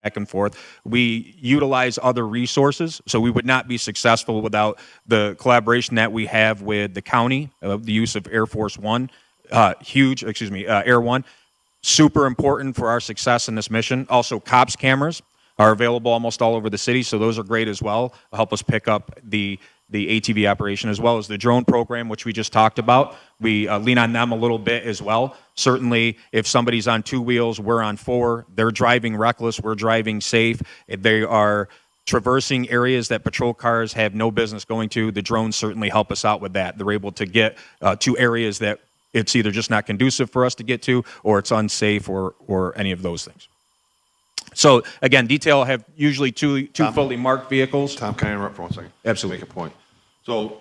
back and forth. We utilize other resources, so we would not be successful without the collaboration that we have with the county, the use of Air Force One, Air One, super important for our success in this mission. Also, cops cameras are available almost all over the city, so those are great as well. Help us pick up the ATV operation, as well as the drone program, which we just talked about. We lean on them a little bit as well. Certainly, if somebody's on 2 wheels, we're on 4. They're driving reckless, we're driving safe. If they are traversing areas that patrol cars have no business going to, the drones certainly help us out with that. They're able to get to areas that it's either just not conducive for us to get to, or it's unsafe, or any of those things. So again, detail have usually two fully marked vehicles. Tom, can I interrupt for 1 second? Absolutely. Make a point. So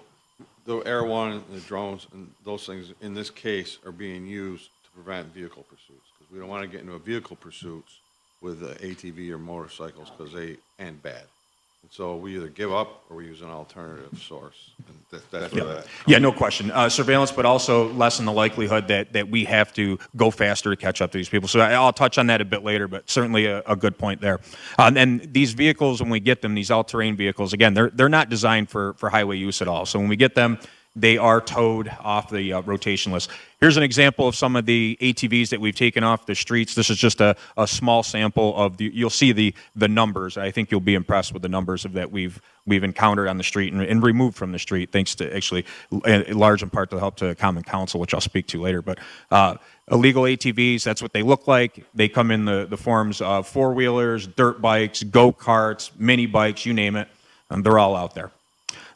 the Air One and the drones and those things in this case are being used to prevent vehicle pursuits, because we don't want to get into a vehicle pursuits with ATV or motorcycles, because they end bad. And so we either give up or we use an alternative source. And that's where that. Yeah, no question. Surveillance, but also lessen the likelihood that we have to go faster to catch up to these people. So I'll touch on that a bit later, but certainly a good point there. And these vehicles, when we get them, these all-terrain vehicles, again, they're not designed for highway use at all. So when we get them, they are towed off the rotation list. Here's an example of some of the ATVs that we've taken off the streets. This is just a small sample of you'll see the numbers. I think you'll be impressed with the numbers that we've encountered on the street and removed from the street, thanks to actually in large in part to the help to Common Council, which I'll speak to later. But illegal ATVs, that's what they look like. They come in the forms of 4-wheelers, dirt bikes, go-karts, mini bikes, you name it, and they're all out there.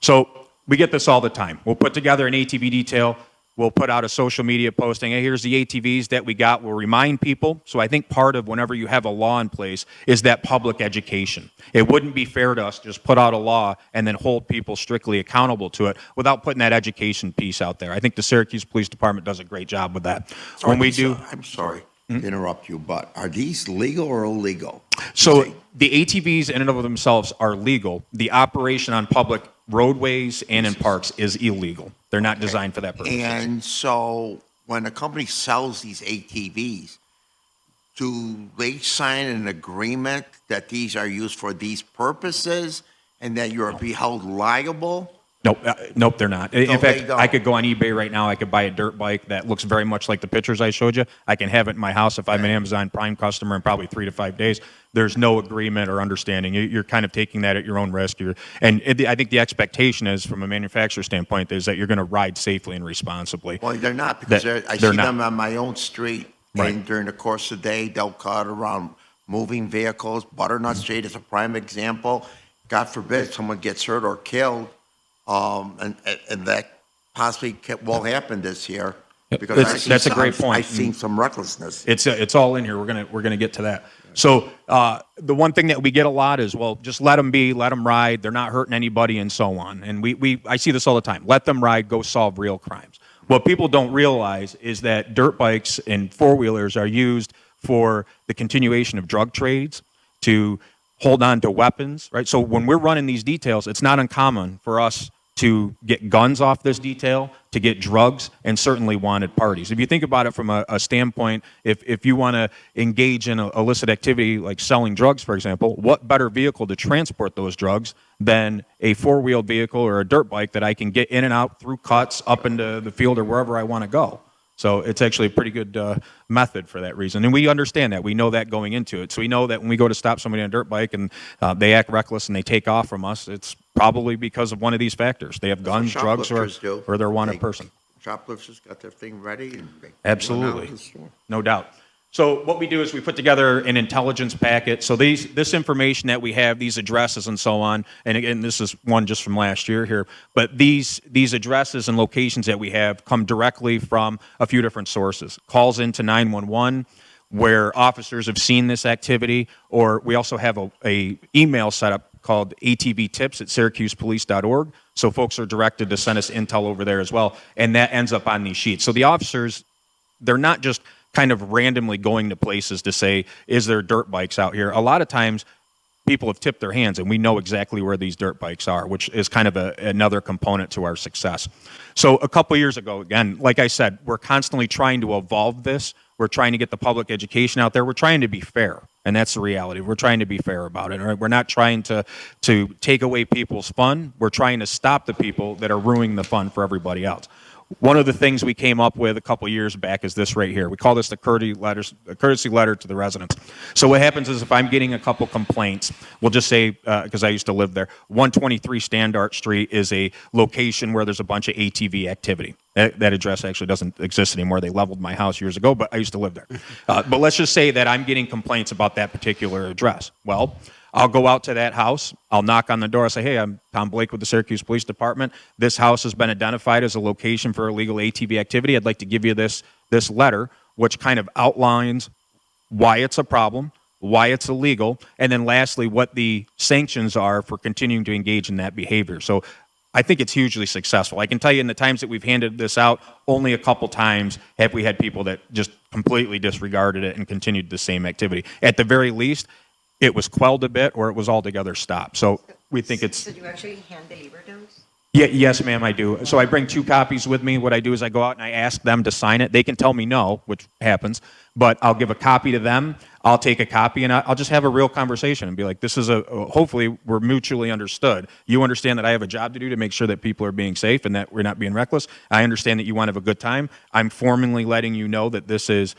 So we get this all the time. We'll put together an ATV detail. We'll put out a social media posting. Hey, here's the ATVs that we got. We'll remind people. So I think part of whenever you have a law in place is that public education. It wouldn't be fair to us to just put out a law and then hold people strictly accountable to it without putting that education piece out there. I think the Syracuse Police Department does a great job with that. I'm sorry to interrupt you, but are these legal or illegal? So the ATVs in and of themselves are legal. The operation on public roadways and in parks is illegal. They're not designed for that purpose. And so when a company sells these ATVs, do they sign an agreement that these are used for these purposes and that you're be held liable? Nope, they're not. In fact, I could go on eBay right now. I could buy a dirt bike that looks very much like the pictures I showed you. I can have it in my house if I'm an Amazon Prime customer in probably 3 to 5 days. There's no agreement or understanding. You're kind of taking that at your own risk. I think the expectation is, from a manufacturer standpoint, is that you're going to ride safely and responsibly. Well, they're not, because I see them on my own street, and during the course of the day, they'll cut around moving vehicles. Butternut Street is a prime example. God forbid someone gets hurt or killed. And that possibly will happen this year, because that's a great point. I've seen some recklessness. It's all in here. We're gonna get to that. So the one thing that we get a lot is, well, just let them be, let them ride. They're not hurting anybody, and so on. And I see this all the time. Let them ride. Go solve real crimes. What people don't realize is that dirt bikes and 4-wheelers are used for the continuation of drug trades, to hold on to weapons, right? So when we're running these details, it's not uncommon for us to get guns off this detail, to get drugs, and certainly wanted parties. If you think about it from a standpoint, if you want to engage in illicit activity like selling drugs, for example, what better vehicle to transport those drugs than a 4-wheeled vehicle or a dirt bike that I can get in and out through cuts, up into the field, or wherever I want to go? So it's actually a pretty good method for that reason. And we understand that. We know that going into it. So we know that when we go to stop somebody on a dirt bike and they act reckless and they take off from us, it's probably because of one of these factors. They have guns, drugs, or they're a wanted person. Shoplifters got their thing ready. And absolutely. No doubt. So what we do is we put together an intelligence packet. So this information that we have, these addresses and so on, and again, this is one just from last year here, but these addresses and locations that we have come directly from a few different sources. Calls into 911, where officers have seen this activity, or we also have a email set up called atvtips@syracusepolice.org. So folks are directed to send us intel over there as well, and that ends up on these sheets. So the officers, they're not just kind of randomly going to places to say, is there dirt bikes out here? A lot of times people have tipped their hands and we know exactly where these dirt bikes are, which is kind of another component to our success. So a couple years ago, again, like I said, we're constantly trying to evolve this. We're trying to get the public education out there. We're trying to be fair, and that's the reality. We're trying to be fair about it. Right? We're not trying to take away people's fun. We're trying to stop the people that are ruining the fun for everybody else. One of the things we came up with a couple years back is this right here. We call this the courtesy letter to the residents. So what happens is if I'm getting a couple complaints, we'll just say, because I used to live there, 123 Standard Street is a location where there's a bunch of ATV activity. That address actually doesn't exist anymore. They leveled my house years ago, but I used to live there. But let's just say that I'm getting complaints about that particular address. Well, I'll go out to that house. I'll knock on the door. I'll say, hey, I'm Tom Blake with the Syracuse Police Department. This house has been identified as a location for illegal ATV activity. I'd like to give you this letter, which kind of outlines why it's a problem, why it's illegal, and then lastly, what the sanctions are for continuing to engage in that behavior. So I think it's hugely successful. I can tell you in the times that we've handed this out, only a couple times have we had people that just completely disregarded it and continued the same activity. At the very least, it was quelled a bit or it was altogether stopped. So we think it's... So do you actually hand deliver those? Yeah, yes, ma'am, I do. So I bring 2 copies with me. What I do is I go out and I ask them to sign it. They can tell me no, which happens, but I'll give a copy to them. I'll take a copy and I'll just have a real conversation and be like, this is hopefully we're mutually understood. You understand that I have a job to do to make sure that people are being safe and that we're not being reckless. I understand that you want to have a good time. I'm formally letting you know that this is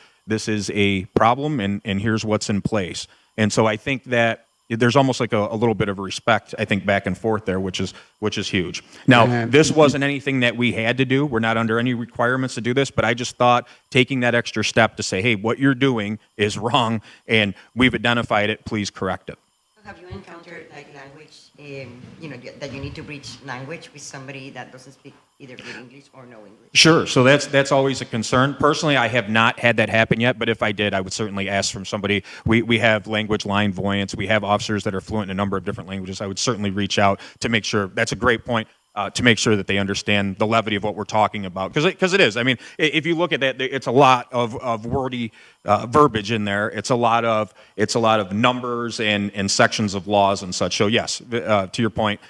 a problem and here's what's in place. And so I think that there's almost like a little bit of respect, I think, back and forth there, which is huge. Now, this wasn't anything that we had to do. We're not under any requirements to do this, but I just thought taking that extra step to say, hey, what you're doing is wrong, and we've identified it, please correct it. Have you encountered like language, that you need to bridge language with somebody that doesn't speak either good English or no English? Sure. So that's always a concern. Personally, I have not had that happen yet, but if I did, I would certainly ask from somebody. We have language line voyants. We have officers that are fluent in a number of different languages. I would certainly reach out to make sure. That's a great point. To make sure that they understand the levity of what we're talking about, because it is. I mean, if you look at that, it's a lot of wordy verbiage in there. It's a lot of numbers and sections of laws and such. So yes, to your point,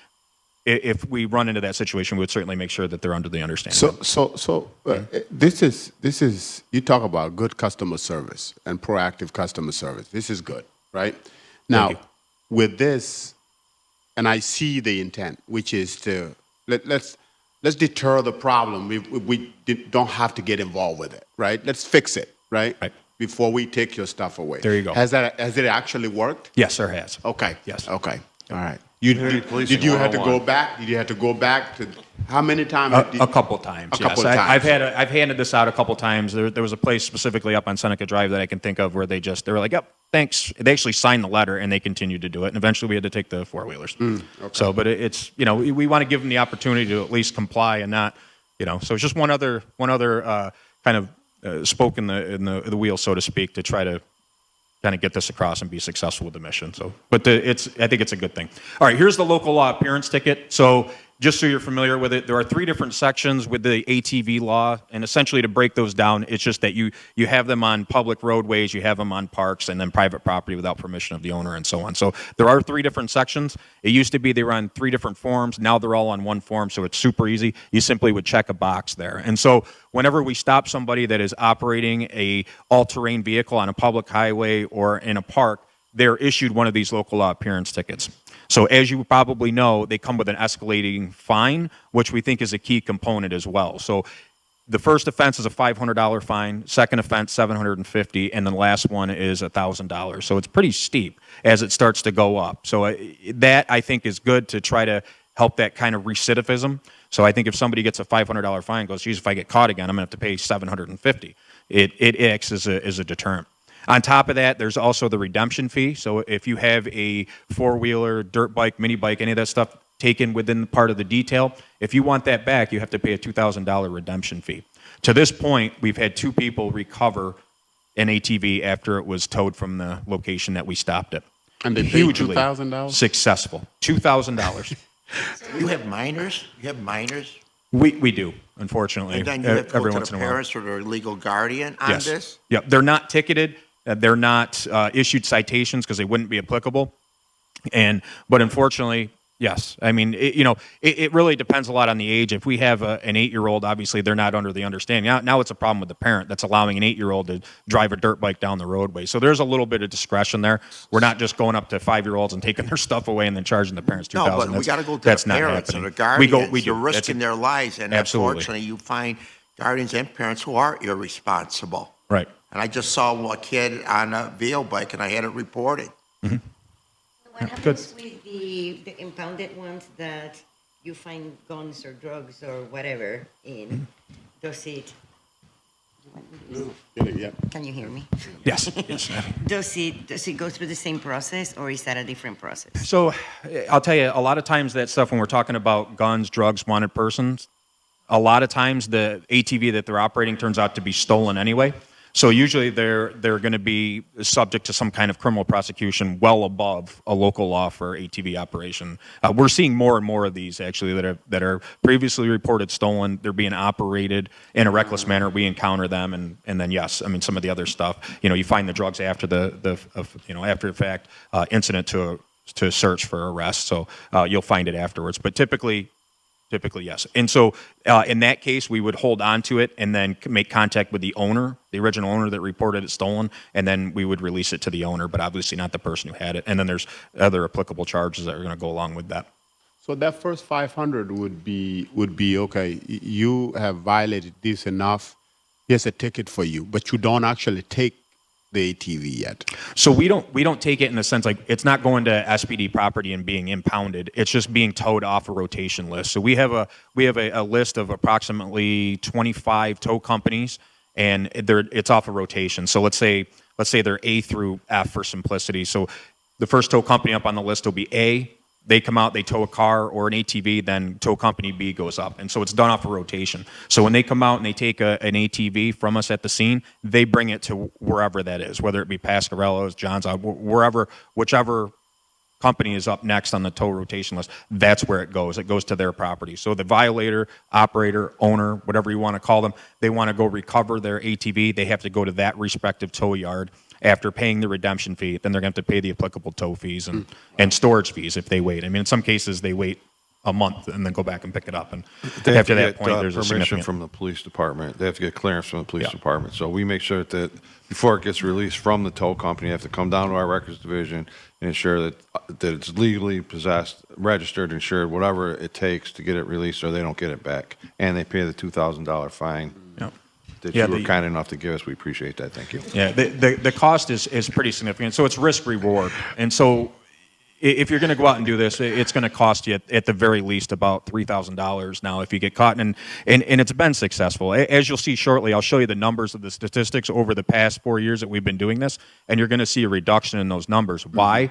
if we run into that situation, we would certainly make sure that they're under the understanding. So this is you talk about good customer service and proactive customer service. This is good, right? Now, with this, and I see the intent, which is to let's deter the problem. We don't have to get involved with it, right? Let's fix it, right? Right. Before we take your stuff away. There you go. Has it actually worked? Yes, there has. Okay. Yes. Okay. All right. Policing Did you have to 101. go back? Did you have to go back to how many times? A couple times. A couple yes. times. I've handed this out a couple times. There was a place specifically up on Seneca Drive that I can think of where they were like, yep, thanks. They actually signed the letter and they continued to do it. And eventually we had to take the 4-wheelers. Okay. So, but it's we want to give them the opportunity to at least comply and not, So it's just one other kind of spoke in the wheel, so to speak, to try to kind of get this across and be successful with the mission. So, but I think it's a good thing. All right, here's the local law appearance ticket. So just so you're familiar with it, there are 3 different sections with the ATV law, and essentially to break those down, it's just that you have them on public roadways, you have them on parks, and then private property without permission of the owner and so on. So there are 3 different sections. It used to be they were on 3 different forms. Now they're all on one form, so it's super easy. You simply would check a box there. And so whenever we stop somebody that is operating a all-terrain vehicle on a public highway or in a park, they're issued one of these local law appearance tickets. So as you probably know, they come with an escalating fine, which we think is a key component as well. So the first offense is a $500 fine, second offense $750, and the last one is $1,000. So it's pretty steep as it starts to go up. So that I think is good to try to help that kind of recidivism. So I think if somebody gets a $500 fine and goes, geez, if I get caught again, I'm going to have to pay $750. It acts as a deterrent. On top of that, there's also the redemption fee. So if you have a 4-wheeler, dirt bike, mini bike, any of that stuff taken within part of the detail, if you want that back, you have to pay a $2,000 redemption fee. To this point, we've had 2 people recover an ATV after it was towed from the location that we stopped it. And they paid hugely $2,000? Successful. $2,000. You have minors? You have minors? We do, unfortunately. And then you have to every go once to in the a while. parents or their legal guardian on Yes. this? Yeah, they're not ticketed. They're not issued citations because they wouldn't be applicable. But unfortunately, Yes. I mean, it really depends a lot on the age. If we have an 8-year-old, obviously they're not under the understanding. Now it's a problem with the parent that's allowing an 8-year-old to drive a dirt bike down the roadway. So there's a little bit of discretion there. We're not just going up to 5-year-olds and taking their stuff away and then charging the parents $2,000. No, but we got to go to that's the not parents and happening. the guardians. We do. You're risking their lives, and Absolutely. unfortunately, you find guardians and parents who are irresponsible. Right. And I just saw a kid on a VO bike, and I had it reported. What happens with the impounded ones that you find guns or drugs or whatever in? Does it? Can you hear me? Yes. Yes. Does it go through the same process, or is that a different process? So I'll tell you, a lot of times that stuff when we're talking about guns, drugs, wanted persons, a lot of times the ATV that they're operating turns out to be stolen anyway. So usually they're going to be subject to some kind of criminal prosecution well above a local law for ATV operation. We're seeing more and more of these actually that are previously reported stolen. They're being operated in a reckless manner. We encounter them, and then yes, I mean some of the other stuff. You find the drugs after after the fact incident to search for arrest. So you'll find it afterwards, but typically, yes. And so in that case, we would hold on to it and then make contact with the owner, the original owner that reported it stolen, and then we would release it to the owner, but obviously not the person who had it. And then there's other applicable charges that are going to go along with that. So that first 500 would be okay. You have violated this enough. Here's a ticket for you, but you don't actually take the ATV yet. So we don't take it in the sense like it's not going to SPD property and being impounded. It's just being towed off a rotation list. So we have a list of approximately 25 tow companies, and it's off a rotation. So let's say they're A through F for simplicity. So the first tow company up on the list will be A. They come out, they tow a car or an ATV, then tow company B goes up. And so it's done off a rotation. So when they come out and they take an ATV from us at the scene, they bring it to wherever that is, whether it be Pasquarello's, John's, whichever company is up next on the tow rotation list, that's where it goes. It goes to their property. So the violator, operator, owner, whatever you want to call them, they want to go recover their ATV, they have to go to that respective tow yard. After paying the redemption fee, then they're going to have to pay the applicable tow fees and storage fees if they wait. I mean, in some cases, they wait a month and then go back and pick it up. And after that point, there's permission a significant from the police department. They have to get clearance from the police department. So we make sure that before it gets released from the tow company, you have to come down to our records division and ensure that it's legally possessed, registered, insured, whatever it takes to get it released, or they don't get it back, and they pay the $2,000 fine. That you were kind enough to give us. We appreciate that. Thank you. Yeah, the cost is pretty significant. So it's risk reward. And so if you're going to go out and do this, it's going to cost you at the very least about $3,000 now if you get caught. And it's been successful. As you'll see shortly, I'll show you the numbers of the statistics over the past 4 years that we've been doing this, and you're going to see a reduction in those numbers. Why?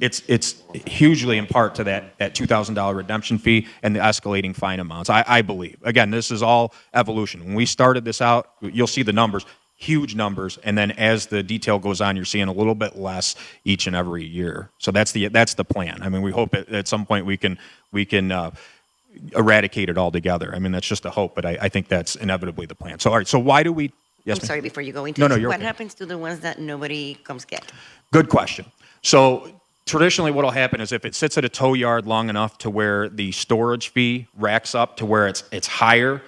It's hugely in part to that $2,000 redemption fee and the escalating fine amounts, I believe. Again, this is all evolution. When we started this out, you'll see the numbers. Huge numbers, and then as the detail goes on, you're seeing a little bit less each and every year. So that's the plan. I mean, we hope at some point we can eradicate it altogether. I mean, that's just a hope, but I think that's inevitably the plan. So all right, so why do we? Yes, I'm sorry, before you go into No, this, you're what okay. happens to the ones that nobody comes get? Good question. So traditionally what will happen is if it sits at a tow yard long enough to where the storage fee racks up to where it's higher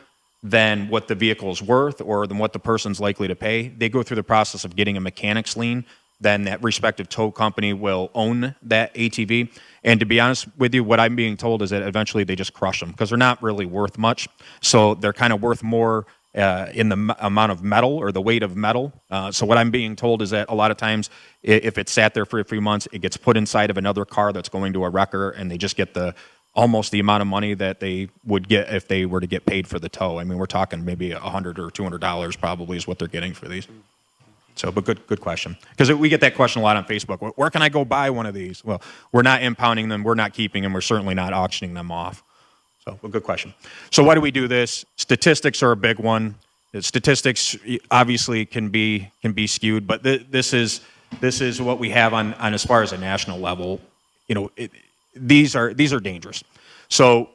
than what the vehicle is worth or than what the person's likely to pay, they go through the process of getting a mechanic's lien. Then that respective tow company will own that ATV. And to be honest with you, what I'm being told is that eventually they just crush them because they're not really worth much. So they're kind of worth more in the amount of metal or the weight of metal. So what I'm being told is that a lot of times if it's sat there for a few months, it gets put inside of another car that's going to a wrecker and they just get almost the amount of money that they would get if they were to get paid for the tow. I mean, we're talking maybe $100 or $200 probably is what they're getting for these. So, but good question. Because we get that question a lot on Facebook. Where can I go buy one of these? Well, we're not impounding them. We're not keeping them. We're certainly not auctioning them off. So, well, good question. So why do we do this? Statistics are a big one. The statistics obviously can be skewed, but this is what we have on as far as a national level. You know, these are dangerous. So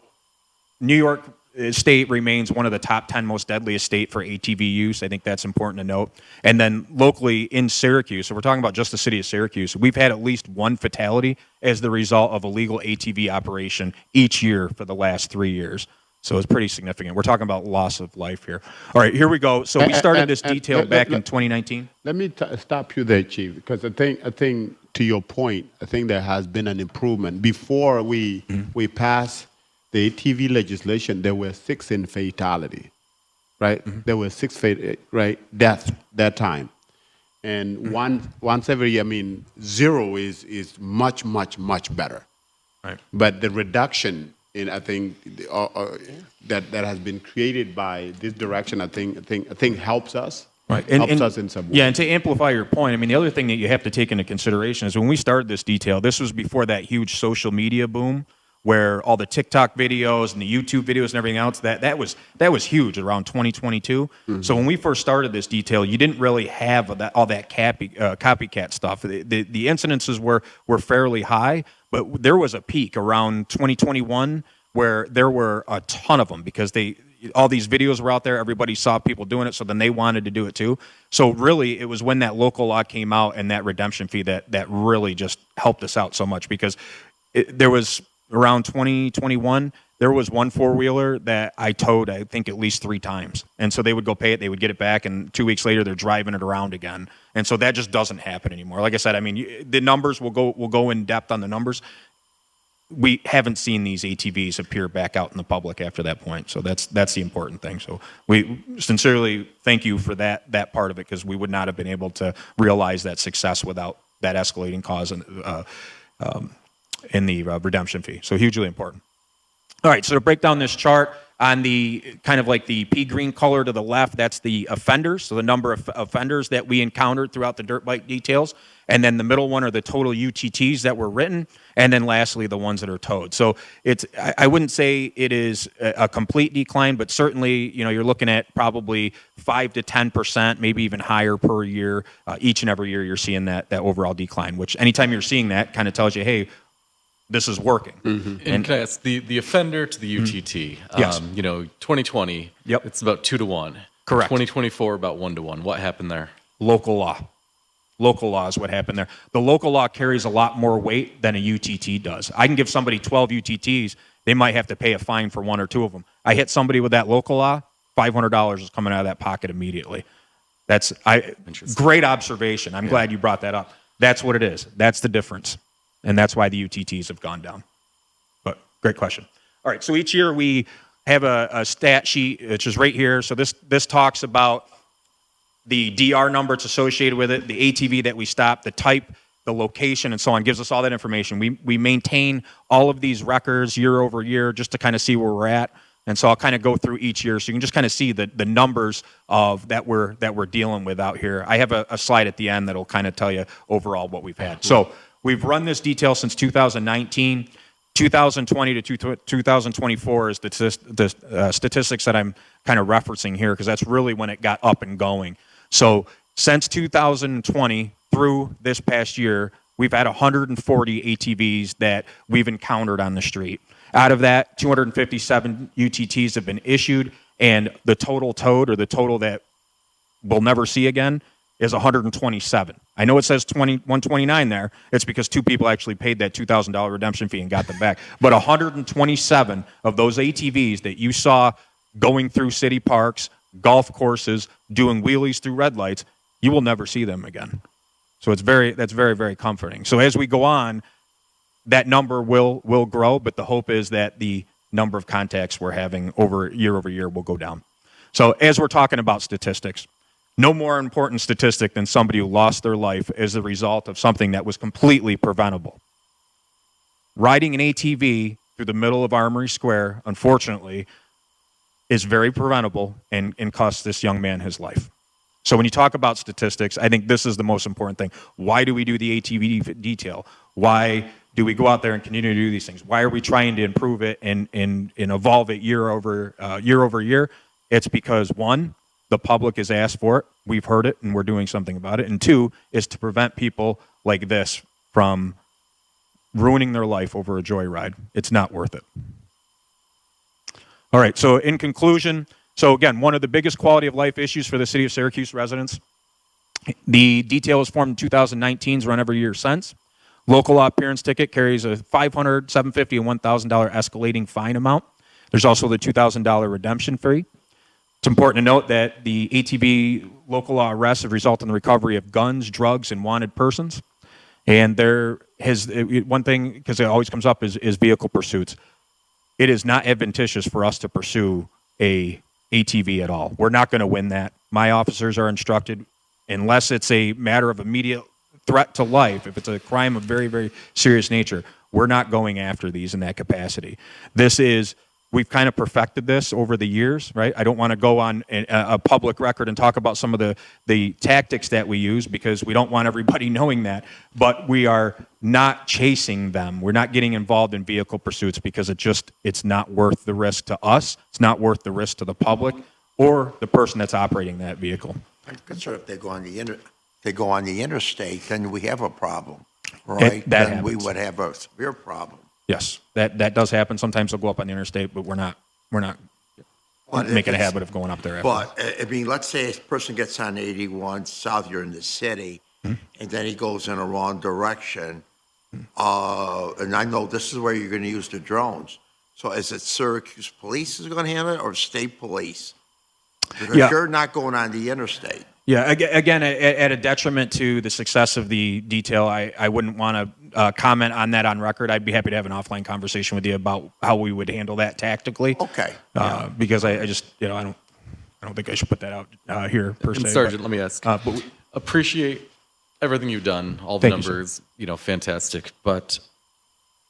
New York state remains one of the top 10 most deadliest state for ATV use. I think that's important to note. And then locally in Syracuse, so we're talking about just the city of Syracuse, we've had at least one fatality as the result of illegal ATV operation each year for the last 3 years. So it's pretty significant. We're talking about loss of life here. All right, here we go. So we started this detail back in 2019. Let me stop you there, Chief, because I think to your point, I think there has been an improvement. Before we passed the ATV legislation, there were 6 in fatality, right? There were 6 deaths that time, and once every year. I mean, 0 is much better, right? But the reduction in, I think, that has been created by this direction, I think helps us. Right. Helps us in some way. Yeah, and to amplify your point, I mean, the other thing that you have to take into consideration is when we started this detail, this was before that huge social media boom where all the TikTok videos and the YouTube videos and everything else, that was huge around 2022. So when we first started this detail, you didn't really have all that copycat stuff. The incidences were fairly high, but there was a peak around 2021 where there were a ton of them because all these videos were out there. Everybody saw people doing it, so then they wanted to do it too. So really, it was when that local law came out and that redemption fee that really just helped us out so much because there was around 2021, there was one 4-wheeler that I towed, I think, at least 3 times. And so they would go pay it, they would get it back, and 2 weeks later, they're driving it around again. And so that just doesn't happen anymore. Like I said, I mean, the numbers, we'll go in depth on the numbers. We haven't seen these ATVs appear back out in the public after that point. So that's the important thing. So we sincerely thank you for that part of it because we would not have been able to realize that success without that escalating cause in the redemption fee. So hugely important. All right, so to break down this chart, on the kind of like the pea green color to the left, that's the offenders, so the number of offenders that we encountered throughout the dirt bike details. And then the middle one are the total UTTs that were written. And then lastly, the ones that are towed. So I wouldn't say it is a complete decline, but certainly, you're looking at probably 5 to 10%, maybe even higher per year. Each and every year you're seeing that overall decline, which anytime you're seeing that kind of tells you, hey, this is working. And can I ask, the offender to the UTT, Yes. 2020, Yep. it's about 2 to 1. Correct. 2024, about 1 to 1. What happened there? Local law. Local law is what happened there. The local law carries a lot more weight than a UTT does. I can give somebody 12 UTTs. They might have to pay a fine for 1 or 2 of them. I hit somebody with that local law, $500 is coming out of that pocket immediately. That's great observation. I'm glad you brought that up. That's what it is. That's the difference. And that's why the UTTs have gone down. But great question. All right, so each year we have a stat sheet, which is right here. So this talks about the DR number that's associated with it, the ATV that we stopped, the type, the location, and so on. Gives us all that information. We maintain all of these records year over year just to kind of see where we're at. And so I'll kind of go through each year so you can just kind of see the numbers of that we're dealing with out here. I have a slide at the end that'll kind of tell you overall what we've had. So we've run this detail since 2019. 2020 to 2024 is the statistics that I'm kind of referencing here because that's really when it got up and going. So since 2020 through this past year, we've had 140 ATVs that we've encountered on the street. Out of that, 257 UTTs have been issued, and the total towed, or the total that we'll never see again, is 127. I know it says 129 there. It's because 2 people actually paid that $2,000 redemption fee and got them back. But 127 of those ATVs that you saw going through city parks, golf courses, doing wheelies through red lights, you will never see them again. So that's very, very comforting. So as we go on, that number will grow, but the hope is that the number of contacts we're having over year will go down. So as we're talking about statistics, no more important statistic than somebody who lost their life as a result of something that was completely preventable. Riding an ATV through the middle of Armory Square, unfortunately, is very preventable and cost this young man his life. So when you talk about statistics, I think this is the most important thing. Why do we do the ATV detail? Why do we go out there and continue to do these things? Why are we trying to improve it and evolve it year over year? It's because, 1, the public has asked for it, we've heard it, and we're doing something about it. And 2, is to prevent people like this from ruining their life over a joyride. It's not worth it. All right. So in conclusion, so again, one of the biggest quality of life issues for the city of Syracuse residents, the detail was formed in 2019, run every year since. Local law appearance ticket carries a $500, $750, and $1,000 escalating fine amount. There's also the $2,000 redemption fee. It's important to note that the ATV local law arrests have resulted in the recovery of guns, drugs, and wanted persons. And there has one thing, because it always comes up, is vehicle pursuits. It is not advantageous for us to pursue a ATV at all. We're not going to win that. My officers are instructed, unless it's a matter of immediate threat to life, if it's a crime of very, very serious nature, we're not going after these in that capacity. We've kind of perfected this over the years, right? I don't want to go on a public record and talk about some of the tactics that we use because we don't want everybody knowing that, but we are not chasing them. We're not getting involved in vehicle pursuits because it's not worth the risk to us. It's not worth the risk to the public or the person that's operating that vehicle. I'm concerned if they go on the interstate, then we have a problem, right? That then we happens. would have a severe problem. Yes, that does happen. Sometimes they'll go up on the interstate, but we're not making a habit of going up there. But, I mean, let's say a person gets on 81 south here in the city, and then he goes in a wrong direction, and I know this is where you're going to use the drones. So is it Syracuse police is going to handle it or state police? Because you're not going on the interstate. Yeah, again, at a detriment to the success of the detail, I wouldn't want to comment on that on record. I'd be happy to have an offline conversation with you about how we would handle that tactically. Okay. Because I just, I don't think I should put that out here per se. And Sergeant, let me ask. Appreciate everything you've done, all the numbers, fantastic. But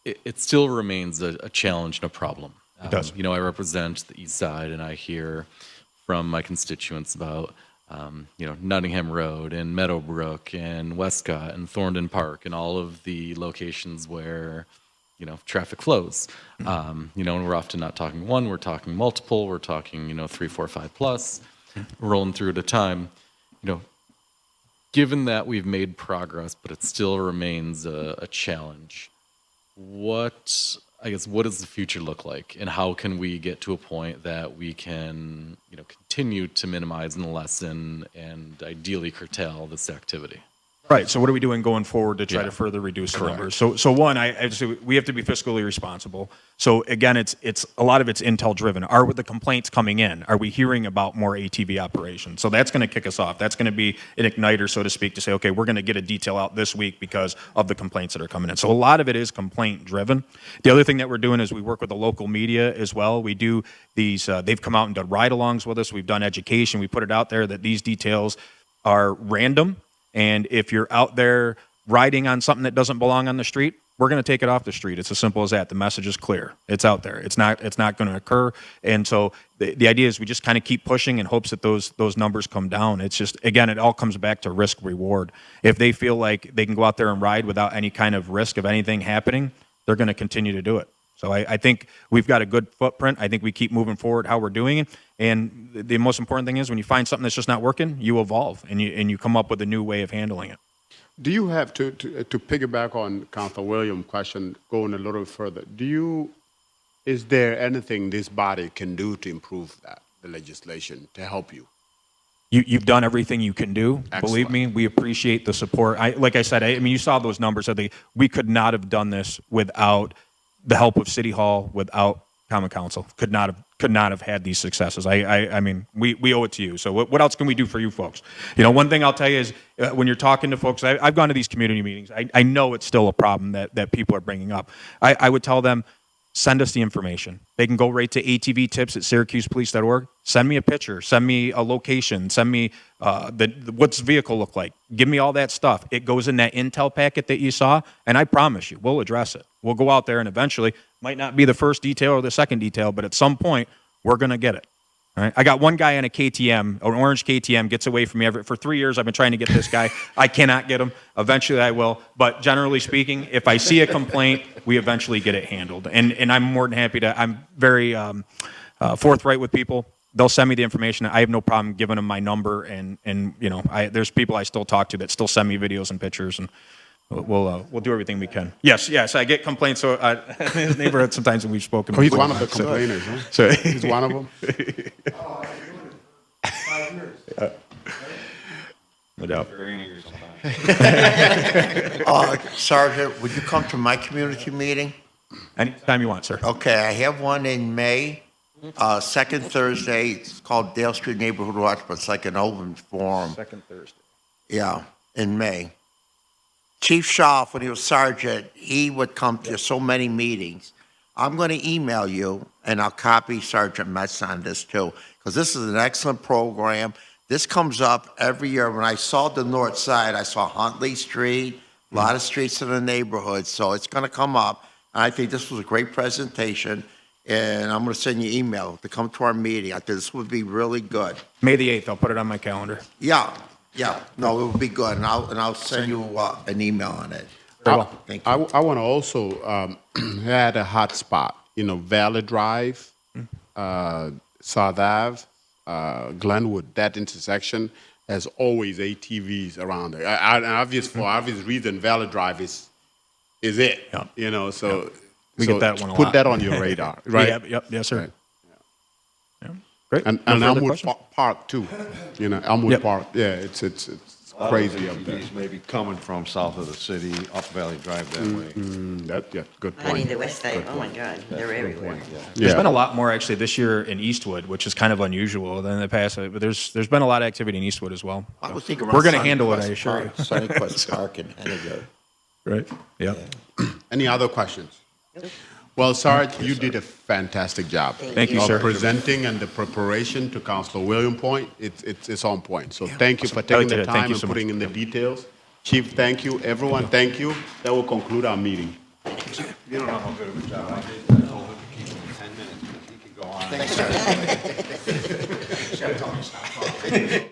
it still remains a challenge and a problem. It does. I represent the East Side, and I hear from my constituents about Nottingham Road and Meadowbrook and Westcott and Thorndon Park and all of the locations where, traffic flows. And we're often not talking one, we're talking multiple, we're talking, 3, 4, 5 plus, rolling through at a time. Given that we've made progress, but it still remains a challenge, what does the future look like, and how can we get to a point that we can, continue to minimize and lessen and ideally curtail this activity? Right. So what are we doing going forward to try to further reduce the numbers? So one, I say we have to be fiscally responsible. So again, it's a lot of it's intel driven. Are the complaints coming in? Are we hearing about more ATV operations? So that's going to kick us off. That's going to be an igniter, so to speak, to say, okay, we're going to get a detail out this week because of the complaints that are coming in. So a lot of it is complaint driven. The other thing that we're doing is we work with the local media as well. We do these, they've come out and done ride-alongs with us. We've done education. We put it out there that these details are random. And if you're out there riding on something that doesn't belong on the street, we're going to take it off the street. It's as simple as that. The message is clear. It's out there. It's not going to occur. And so the idea is we just kind of keep pushing in hopes that those numbers come down. It's just, again, it all comes back to risk reward. If they feel like they can go out there and ride without any kind of risk of anything happening, they're going to continue to do it. So I think we've got a good footprint. I think we keep moving forward how we're doing it. And the most important thing is when you find something that's just not working, you evolve and you come up with a new way of handling it. Do you have to piggyback on Councilor Williams' question, going a little further? Is there anything this body can do to improve the legislation to help you? You've done everything you can do. Excellent. Believe me, we appreciate the support. Like I said, you saw those numbers. We could not have done this without the help of City Hall, without Common Council. Could not have had these successes. I mean, we owe it to you. So what else can we do for you folks? One thing I'll tell you is when you're talking to folks, I've gone to these community meetings. I know it's still a problem that people are bringing up. I would tell them, send us the information. They can go right to atvtips@syracusepolice.org. Send me a picture. Send me a location. Send me what's the vehicle look like. Give me all that stuff. It goes in that intel packet that you saw, and I promise you, we'll address it. We'll go out there and eventually, might not be the first detail or the second detail, but at some point, we're going to get it. All right? I got one guy on a KTM, an orange KTM, gets away from me. For 3 years, I've been trying to get this guy. I cannot get him. Eventually, I will. But generally speaking, if I see a complaint, we eventually get it handled. And I'm more than happy to. I'm very forthright with people. They'll send me the information. I have no problem giving them my number. And there's people I still talk to that still send me videos and pictures. And We'll do everything we can. Yes, I get complaints in the neighborhood sometimes, and we've spoken. Oh, he's before. one of the complainers, huh? So, He's one of them? no doubt. Sergeant, would you come to my community meeting? Anytime you want, sir. Okay, I have one in May, second Thursday. It's called Dale Street Neighborhood Watch, but it's like an open forum. Second Thursday. Yeah, in May. Chief Schaaf, when he was sergeant, he would come to so many meetings. I'm going to email you, and I'll copy Sergeant Metz on this too, because this is an excellent program. This comes up every year. When I saw the north side, I saw Huntley Street, a lot of streets in the neighborhood, so it's going to come up. And I think this was a great presentation, and I'm going to send you an email to come to our meeting. I think this would be really good. May the 8th. I'll put it on my calendar. Yeah, no, it would be good, and I'll send you an email on it. Very well. Thank you. I want to also add a hot spot, Valley Drive, South Ave, Glenwood, that intersection has always ATVs around there. For obvious reason, Valley Drive is it, so. We so get that one a put lot. that on your radar, right? Yep, yes, sir. Right. Yeah. Great. And No further Elmwood questions? Park too, Elmwood Yep. Park, yeah, it's crazy up there. ATVs may be coming from south of the city, up Valley Drive that way. Good And in point. the west side, oh my God, they're everywhere. There's Yeah. been a lot more actually this year in Eastwood, which is kind of unusual than in the past. But there's been a lot of activity in Eastwood as well. I was thinking We're going to around handle it, I Sunnyquest assure you. Park, Sunnyquest Park in Henniger. Right? Yeah. Any other questions? Well, Sarge, you did a fantastic job. Thank you, of sir. presenting and the preparation to Councilor William Point. It's on point. So thank you for I taking liked the it. Thank time you and so much. putting in the details. Chief, thank you. Everyone, thank you. That will conclude our meeting. You don't know how good of a job I did. I told him to keep him 10 minutes, because he could go on. Thanks, sir.